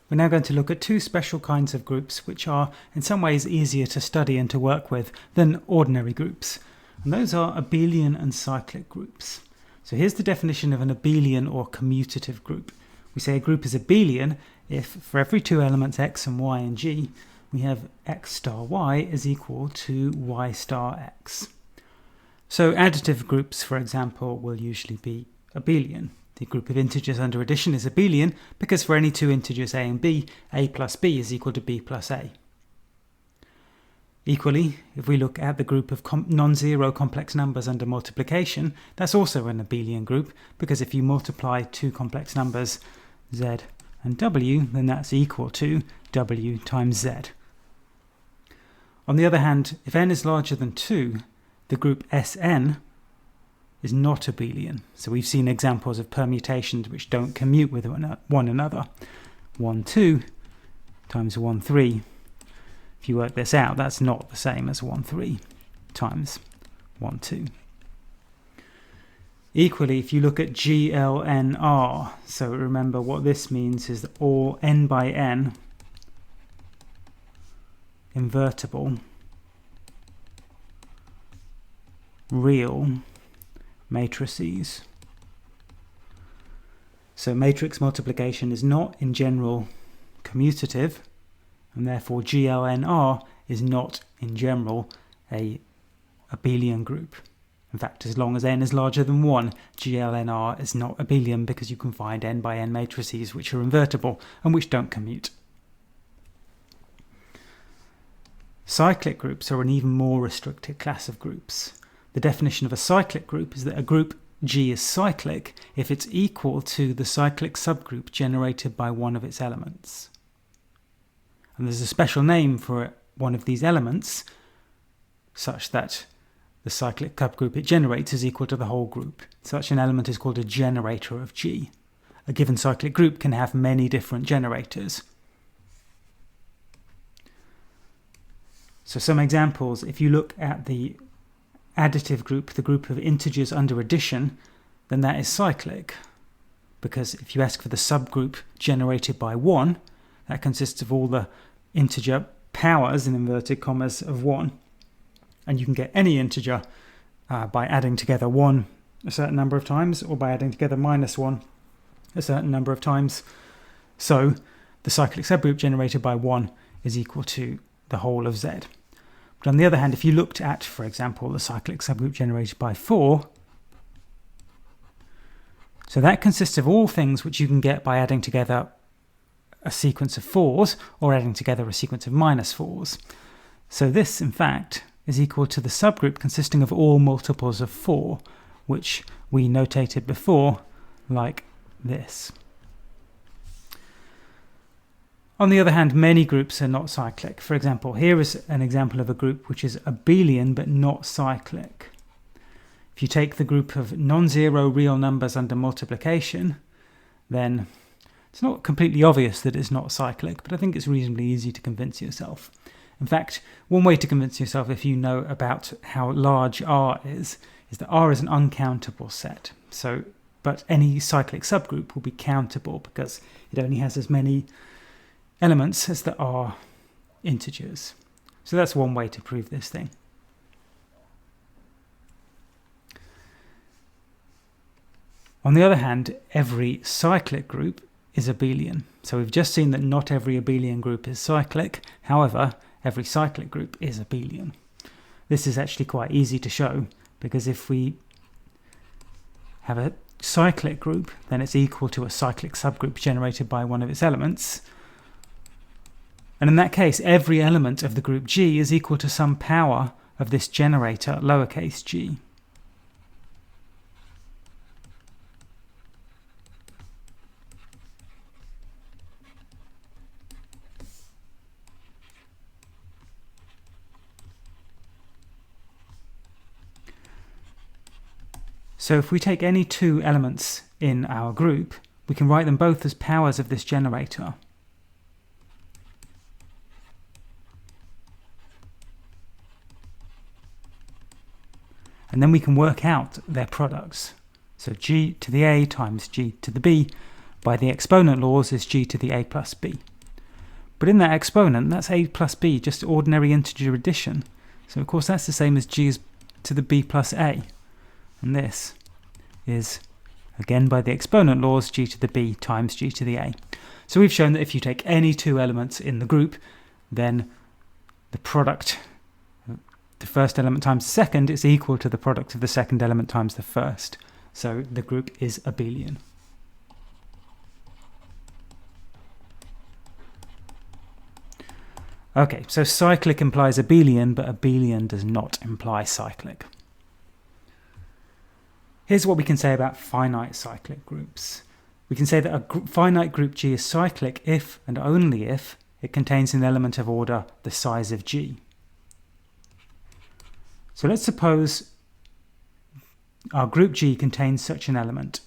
We're now going to look at two special kinds of groups which are in some ways easier to study and to work with than ordinary groups. And those are abelian and cyclic groups. So here's the definition of an abelian or commutative group. We say a group is abelian if for every two elements x and y and g, we have x star y is equal to y star x. So additive groups, for example, will usually be abelian. The group of integers under addition is abelian because for any two integers a and b, a plus b is equal to b plus a. Equally, if we look at the group of non-zero complex numbers under multiplication, that's also an abelian group because if you multiply two complex numbers z and w, then that's equal to w times z. On the other hand, if n is larger than 2, the group Sn is not abelian. So we've seen examples of permutations which don't commute with one another. 1, 2 times 1, 3. If you work this out, that's not the same as 1, 3 times 1, 2. Equally, if you look at GLNR, so remember what this means is that all n by n invertible real matrices. So matrix multiplication is not in general commutative, and therefore GLNR is not in general a abelian group. In fact, as long as n is larger than 1, GLNR is not abelian because you can find n by n matrices which are invertible and which don't commute. Cyclic groups are an even more restricted class of groups. The definition of a cyclic group is that a group G is cyclic if it's equal to the cyclic subgroup generated by one of its elements. And there's a special name for one of these elements such that the cyclic subgroup it generates is equal to the whole group. Such an element is called a generator of G. A given cyclic group can have many different generators. So some examples, if you look at the additive group, the group of integers under addition, then that is cyclic. Because if you ask for the subgroup generated by 1, that consists of all the integer powers, in inverted commas, of 1. And you can get any integer by adding together 1 a certain number of times, or by adding together minus 1 a certain number of times. So the cyclic subgroup generated by 1 is equal to the whole of z. But on the other hand, if you looked at, for example, the cyclic subgroup generated by 4, so that consists of all things which you can get by adding together a sequence of 4s or adding together a sequence of minus 4s. So this, in fact, is equal to the subgroup consisting of all multiples of 4, which we notated before like this. On the other hand, many groups are not cyclic. For example, here is an example of a group which is abelian but not cyclic. If you take the group of non-zero real numbers under multiplication, then it's not completely obvious that it's not cyclic, but I think it's reasonably easy to convince yourself. In fact, one way to convince yourself if you know about how large R is that R is an uncountable set. But any cyclic subgroup will be countable because it only has as many elements as there are integers. So that's one way to prove this thing. On the other hand, every cyclic group is abelian. So we've just seen that not every abelian group is cyclic. However, every cyclic group is abelian. This is actually quite easy to show because if we have a cyclic group, then it's equal to a cyclic subgroup generated by one of its elements. And in that case, every element of the group G is equal to some power of this generator, lowercase g. So if we take any two elements in our group, we can write them both as powers of this generator. And then we can work out their products. So g to the a times g to the b by the exponent laws is g to the a plus b. But in that exponent, that's a plus b, just ordinary integer addition. So of course that's the same as g to the b plus a. And this is, again by the exponent laws, g to the b times g to the a. So we've shown that if you take any two elements in the group, then the product, the first element times the second, is equal to the product of the second element times the first. So the group is abelian. Okay, so cyclic implies abelian, but abelian does not imply cyclic. Here's what we can say about finite cyclic groups. We can say that a finite group G is cyclic if and only if it contains an element of order the size of G. So let's suppose our group G contains such an element.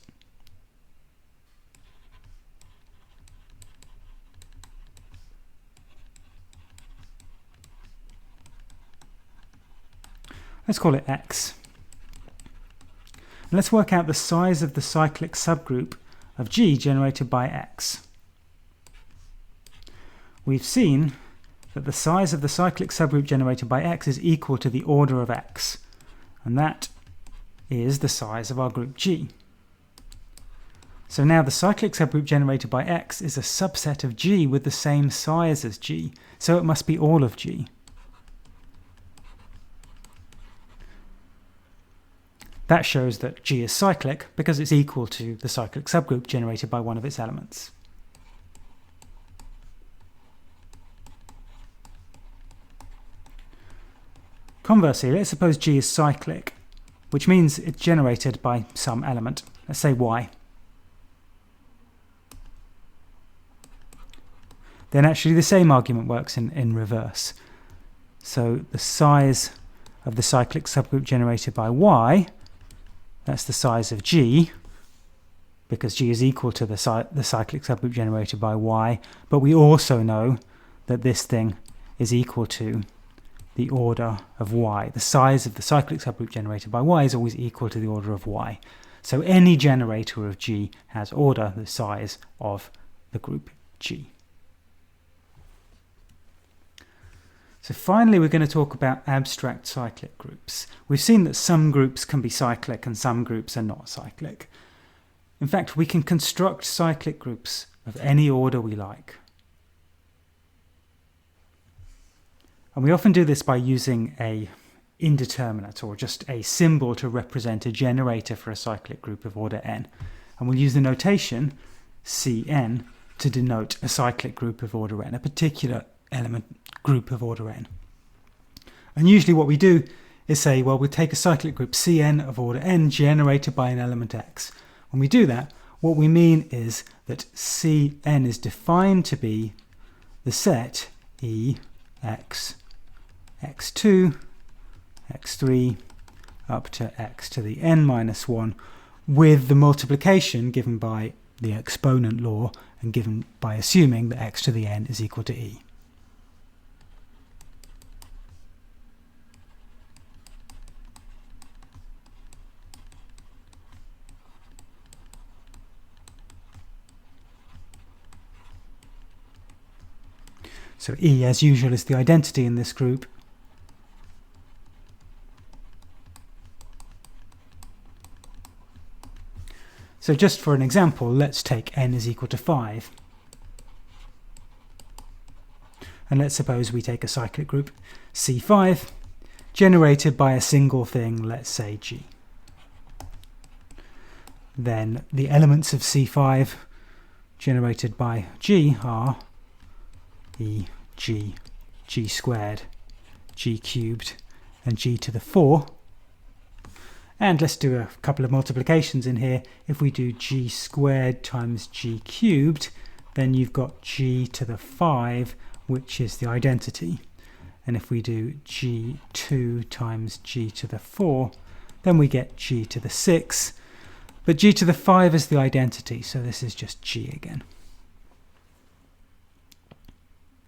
Let's call it X. And let's work out the size of the cyclic subgroup of G generated by X. We've seen that the size of the cyclic subgroup generated by X is equal to the order of X, and that is the size of our group G. So now the cyclic subgroup generated by X is a subset of G with the same size as G, so it must be all of G. That shows that G is cyclic because it's equal to the cyclic subgroup generated by one of its elements. Conversely, let's suppose G is cyclic, which means it's generated by some element. Let's say Y. Then actually the same argument works in reverse. So the size of the cyclic subgroup generated by Y, that's the size of G, because G is equal to the cyclic subgroup generated by Y, but we also know that this thing is equal to the order of Y. The size of the cyclic subgroup generated by Y is always equal to the order of Y. So any generator of G has order the size of the group G. So finally, we're going to talk about abstract cyclic groups. We've seen that some groups can be cyclic and some groups are not cyclic. In fact, we can construct cyclic groups of any order we like. And we often do this by using an indeterminate, or just a symbol to represent a generator for a cyclic group of order n. And we'll use the notation Cn to denote a cyclic group of order n, a particular element group of order n. And usually what we do is say, well, we'll take a cyclic group Cn of order n generated by an element x. When we do that, what we mean is that Cn is defined to be the set E, x, x2, x3, up to x to the n minus 1, with the multiplication given by the exponent law and given by assuming that x to the n is equal to E. So E, as usual, is the identity in this group. So just for an example, let's take n is equal to 5. And let's suppose we take a cyclic group C5 generated by a single thing, let's say G. Then the elements of C5 generated by G are E, G, G squared, G cubed, and G to the 4. And let's do a couple of multiplications in here. If we do G squared times G cubed, then you've got G to the 5, which is the identity. And if we do G2 times G to the 4, then we get G to the 6. But G to the 5 is the identity, so this is just G again.